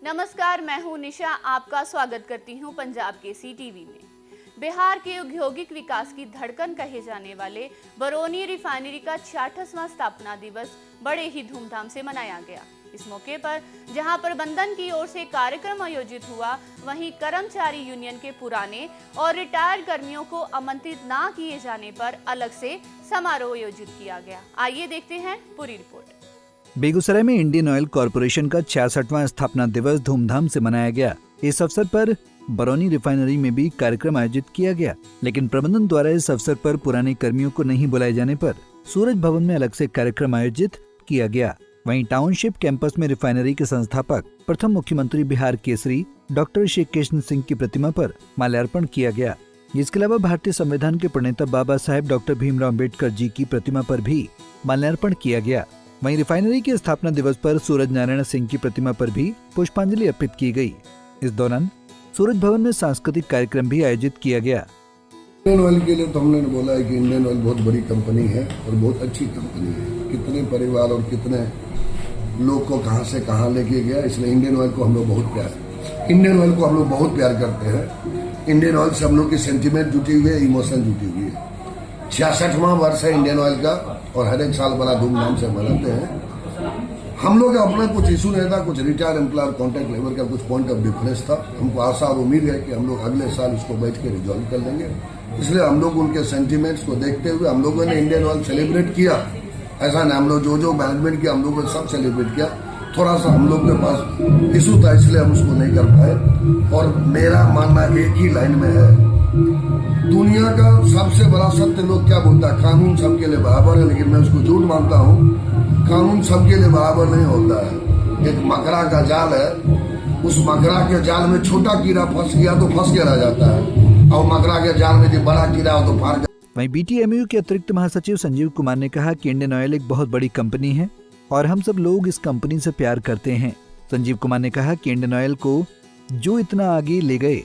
नमस्कार, मैं हूं निशा। आपका स्वागत करती हूं पंजाब केसरी टीवी में। बिहार के औद्योगिक विकास की धड़कन कहे जाने वाले बरौनी रिफाइनरी का 66वां स्थापना दिवस बड़े ही धूमधाम से मनाया गया। इस मौके पर जहां प्रबंधन की ओर से कार्यक्रम आयोजित हुआ, वहीं कर्मचारी यूनियन के पुराने और रिटायर्ड कर्मियों को आमंत्रित न किए जाने पर अलग से समारोह आयोजित किया गया। आइए देखते हैं पूरी रिपोर्ट। बेगूसराय में इंडियन ऑयल कॉरपोरेशन का 66वां स्थापना दिवस धूमधाम से मनाया गया। इस अवसर पर बरौनी रिफाइनरी में भी कार्यक्रम आयोजित किया गया, लेकिन प्रबंधन द्वारा इस अवसर पर पुराने कर्मियों को नहीं बुलाए जाने पर सूरज भवन में अलग से कार्यक्रम आयोजित किया गया। वहीं टाउनशिप कैंपस में रिफाइनरी के संस्थापक प्रथम मुख्यमंत्री बिहार केसरी डॉक्टर श्री कृष्ण सिंह की प्रतिमा पर माल्यार्पण किया गया। इसके अलावा भारतीय संविधान के प्रणेता बाबा साहेब डॉक्टर भीमराव अम्बेडकर जी की प्रतिमा पर भी माल्यार्पण किया गया। वहीं रिफाइनरी के स्थापना दिवस पर सूरज नारायण सिंह की प्रतिमा पर भी पुष्पांजलि अर्पित की गई। इस दौरान सूरज भवन में सांस्कृतिक कार्यक्रम भी आयोजित किया गया। इंडियन ऑयल के लिए तो हमने बोला है कि इंडियन ऑयल बहुत बड़ी कंपनी है और बहुत अच्छी कंपनी है। कितने परिवार और कितने लोग को कहां से कहां लेके गया, इसलिए इंडियन ऑयल को हम लोग बहुत प्यार करते हैं। इंडियन ऑयल से हम लोग की सेंटिमेंट जुटी हुई है, इमोशन जुटी हुई है। 66वां वर्ष है इंडियन ऑयल का और हर एक साल बड़ा धूमधाम से मनाते हैं। हम लोग अपना कुछ इशू नहीं था, कुछ रिटायर एम्प्लॉयर कॉन्ट्रैक्ट लेबर का कुछ पॉइंट ऑफ डिफरेंस था। हमको आशा और उम्मीद है कि हम लोग अगले साल इसको बैठ के रिजॉल्व कर लेंगे। इसलिए हम लोग उनके सेंटिमेंट्स को देखते हुए हम लोगों ने इंडियन ऑयल सेलिब्रेट किया। ऐसा नहीं, हम लोग जो मैनेजमेंट किया हम लोगों ने सब सेलिब्रेट किया। थोड़ा सा हम लोग के पास इशू था, इसलिए हम उसको नहीं कर पाए। और मेरा मानना एक ही लाइन में है, दुनिया का सबसे बड़ा सत्य लोग क्या बोलता है, कानून सबके लिए बराबर है, लेकिन मैं उसको झूठ मानता हूँ। कानून सबके लिए बराबर नहीं होता है। एक मकड़ा का जाल है, उस मकड़ा के जाल में छोटा कीड़ा फंस गया तो फंस के रह जाता है, और मकड़ा के जाल में जो बड़ा कीड़ा हो तो फाड़। वहीं BTMU के अतिरिक्त महासचिव संजीव कुमार ने कहा कि इंडियन ऑयल एक बहुत बड़ी कंपनी है और हम सब लोग इस कंपनी से प्यार करते हैं। संजीव कुमार ने कहा कि इंडियन ऑयल को जो इतना आगे ले गए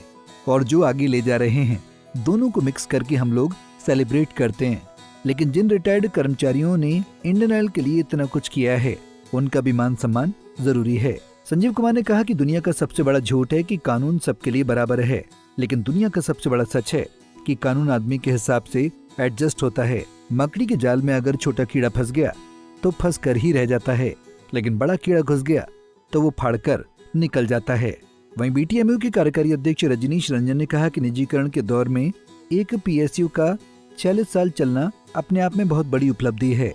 और जो आगे ले जा रहे हैं, दोनों को मिक्स करके हम लोग सेलिब्रेट करते हैं। लेकिन जिन रिटायर्ड कर्मचारियों ने इंडियन ऑयल के लिए इतना कुछ किया है, उनका भी मान सम्मान जरूरी है। संजीव कुमार ने कहा कि दुनिया का सबसे बड़ा झूठ है कि कानून सबके लिए बराबर है, लेकिन दुनिया का सबसे बड़ा सच है कि कानून आदमी के हिसाब से एडजस्ट होता है। मकड़ी के जाल में अगर छोटा कीड़ा फंस गया तो फंस कर ही रह जाता है, लेकिन बड़ा कीड़ा घुस गया तो वो फाड़कर निकल जाता है। वहीं BTMU के कार्यकारी अध्यक्ष रजनीश रंजन ने कहा कि निजीकरण के दौर में एक PSU का 46 साल चलना अपने आप में बहुत बड़ी उपलब्धि है।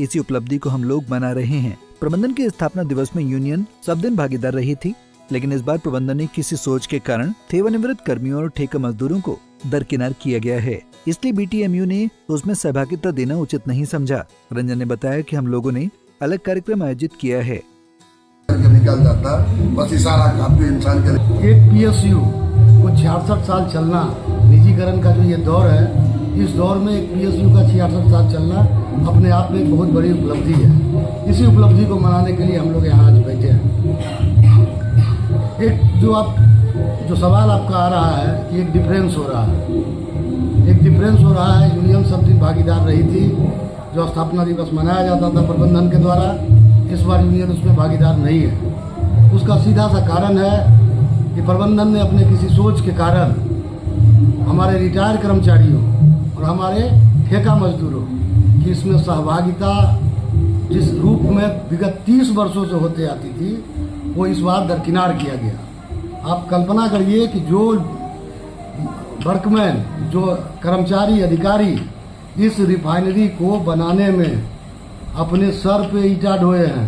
इसी उपलब्धि को हम लोग मना रहे हैं। प्रबंधन के स्थापना दिवस में यूनियन सब दिन भागीदार रही थी, लेकिन इस बार प्रबंधन ने किसी सोच के कारण सेवानिवृत्त कर्मियों और ठेका मजदूरों को दरकिनार किया गया है, इसलिए BTMU ने उसमें सहभागिता देना उचित नहीं समझा। रंजन ने बताया कि हम लोगों ने अलग कार्यक्रम आयोजित किया है। निकल जाता बस इशारा काफी इंसान के एक PSU को 66 साल चलना, निजीकरण का जो ये दौर है, इस दौर में एक PSU का 66 साल चलना अपने आप में एक बहुत बड़ी उपलब्धि है। इसी उपलब्धि को मनाने के लिए हम लोग यहाँ आज बैठे हैं। एक जो सवाल आपका आ रहा है कि एक डिफरेंस हो रहा है, यूनियन सब दिन भागीदार रही थी। जो स्थापना दिवस मनाया जाता था प्रबंधन के द्वारा, इस बार यूनियन उसमें भागीदार नहीं है। उसका सीधा सा कारण है कि प्रबंधन ने अपने किसी सोच के कारण हमारे रिटायर कर्मचारियों और हमारे ठेका मजदूरों की इसमें सहभागिता जिस रूप में विगत 30 वर्षों से होते आती थी, वो इस बार दरकिनार किया गया। आप कल्पना करिए कि जो वर्कमैन, जो कर्मचारी, अधिकारी इस रिफाइनरी को बनाने में अपने सर पे ईंटा ढोए हैं,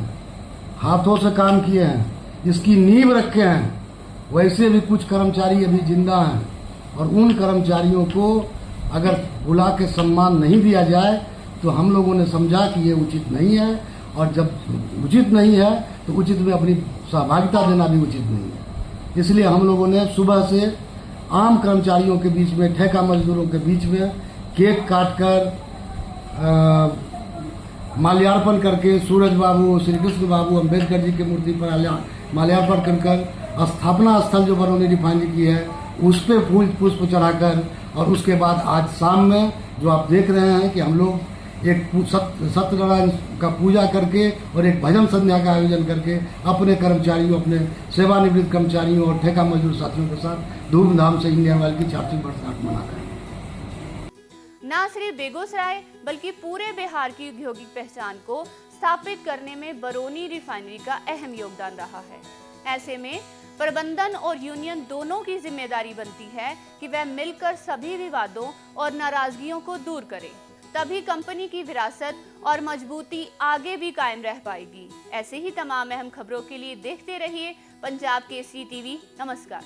हाथों से काम किए हैं, इसकी नींव रखे हैं, वैसे भी कुछ कर्मचारी अभी जिंदा हैं। और उन कर्मचारियों को अगर बुला के सम्मान नहीं दिया जाए तो हम लोगों ने समझा कि ये उचित नहीं है, और जब उचित नहीं है तो उचित में अपनी सहभागिता देना भी उचित नहीं है। इसलिए हम लोगों ने सुबह से आम कर्मचारियों के बीच में, ठेका मजदूरों के बीच में केक काटकर, माल्यार्पण करके, सूरज बाबू, श्री कृष्ण बाबू, अम्बेडकर जी की मूर्ति पर माल्यार्पण कर स्थापना स्थल जो बरौनी रिफाइनरी की है उस पे फूल पुष्प चढ़ाकर, और उसके बाद आज शाम में जो आप देख रहे हैं कि हम लोग एक सत्यनारायण का पूजा करके और एक भजन संध्या का आयोजन करके अपने कर्मचारियों, अपने सेवानिवृत्त कर्मचारियों और ठेका मजदूर साथियों के साथ धूमधाम से इंडियन ऑयल की 40वीं वर्षगांठ मनाते हैं। न सिर्फ बेगूसराय बल्कि पूरे बिहार की औद्योगिक पहचान को स्थापित करने में बरौनी रिफाइनरी का अहम योगदान रहा है। ऐसे में प्रबंधन और यूनियन दोनों की जिम्मेदारी बनती है कि वह मिलकर सभी विवादों और नाराजगियों को दूर करें, तभी कंपनी की विरासत और मजबूती आगे भी कायम रह पाएगी। ऐसे ही तमाम अहम खबरों के लिए देखते रहिए पंजाब केसरी टीवी। नमस्कार।